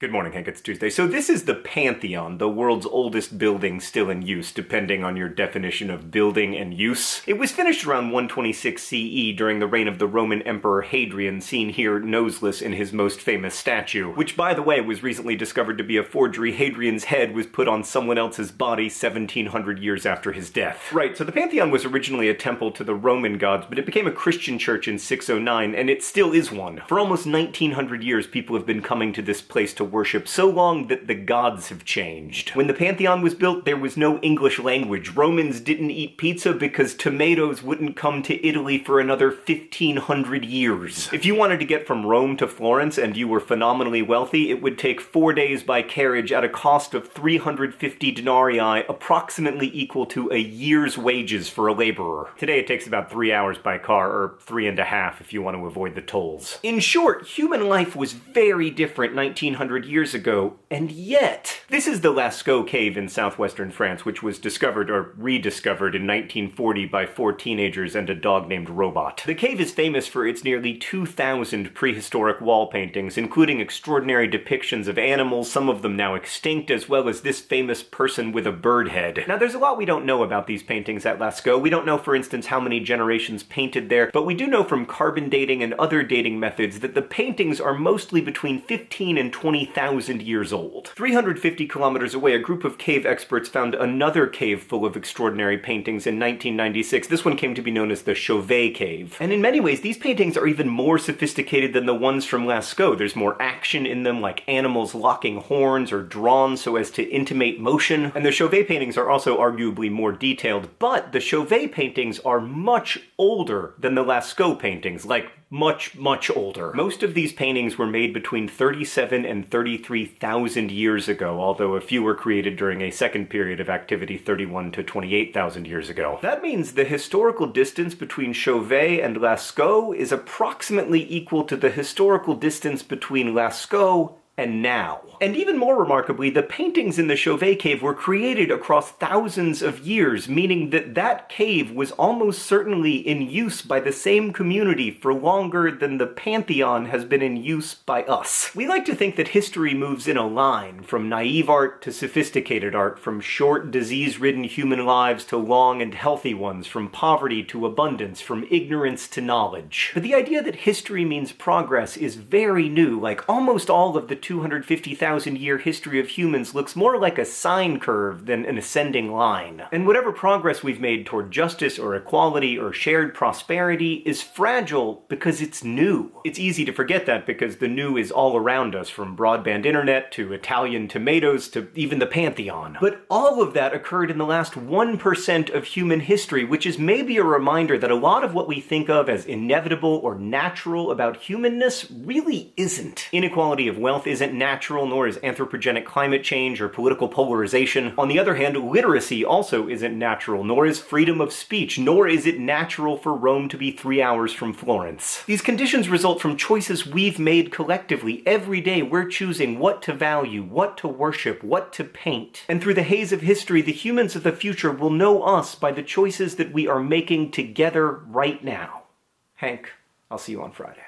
Good morning, Hank. It's Tuesday. So this is the Pantheon, the world's oldest building still in use, depending on your definition of building and use. It was finished around 126 CE during the reign of the Roman Emperor Hadrian, seen here noseless in his most famous statue, which, by the way, was recently discovered to be a forgery. Hadrian's head was put on someone else's body 1700 years after his death. Right, so the Pantheon was originally a temple to the Roman gods, but it became a Christian church in 609, and it still is one. For almost 1900 years, people have been coming to this place to worship so long that the gods have changed. When the Pantheon was built, there was no English language. Romans didn't eat pizza because tomatoes wouldn't come to Italy for another 1500 years. If you wanted to get from Rome to Florence and you were phenomenally wealthy, it would take 4 days by carriage at a cost of 350 denarii, approximately equal to a year's wages for a laborer. Today it takes about 3 hours by car, or 3.5 if you want to avoid the tolls. In short, human life was very different 1900 years ago, and yet, this is the Lascaux cave in southwestern France, which was discovered or rediscovered in 1940 by 4 teenagers and a dog named Robot. The cave is famous for its nearly 2,000 prehistoric wall paintings, including extraordinary depictions of animals, some of them now extinct, as well as this famous person with a bird head. Now, there's a lot we don't know about these paintings at Lascaux. We don't know, for instance, how many generations painted there, but we do know from carbon dating and other dating methods that the paintings are mostly between 15 and 20,000 years old. 350 kilometers away, a group of cave experts found another cave full of extraordinary paintings in 1996. This one came to be known as the Chauvet Cave. And in many ways, these paintings are even more sophisticated than the ones from Lascaux. There's more action in them, like animals locking horns or drawn so as to intimate motion. And the Chauvet paintings are also arguably more detailed, but the Chauvet paintings are much older than the Lascaux paintings, like much older. Most of these paintings were made between 37 and 33,000 years ago, although a few were created during a second period of activity 31 to 28,000 years ago. That means the historical distance between Chauvet and Lascaux is approximately equal to the historical distance between Lascaux and now. And even more remarkably, the paintings in the Chauvet cave were created across thousands of years, meaning that that cave was almost certainly in use by the same community for longer than the Pantheon has been in use by us. We like to think that history moves in a line, from naive art to sophisticated art, from short, disease-ridden human lives to long and healthy ones, from poverty to abundance, from ignorance to knowledge. But the idea that history means progress is very new. Like almost all of the 250,000-year history of humans looks more like a sine curve than an ascending line. And whatever progress we've made toward justice or equality or shared prosperity is fragile because it's new. It's easy to forget that because the new is all around us, from broadband internet to Italian tomatoes to even the Pantheon. But all of that occurred in the last 1% of human history, which is maybe a reminder that a lot of what we think of as inevitable or natural about humanness really isn't. Inequality of wealth isn't natural, nor is anthropogenic climate change or political polarization. On the other hand, literacy also isn't natural, nor is freedom of speech, nor is it natural for Rome to be 3 hours from Florence. These conditions result from choices we've made collectively. Every day we're choosing what to value, what to worship, what to paint. And through the haze of history, the humans of the future will know us by the choices that we are making together right now. Hank, I'll see you on Friday.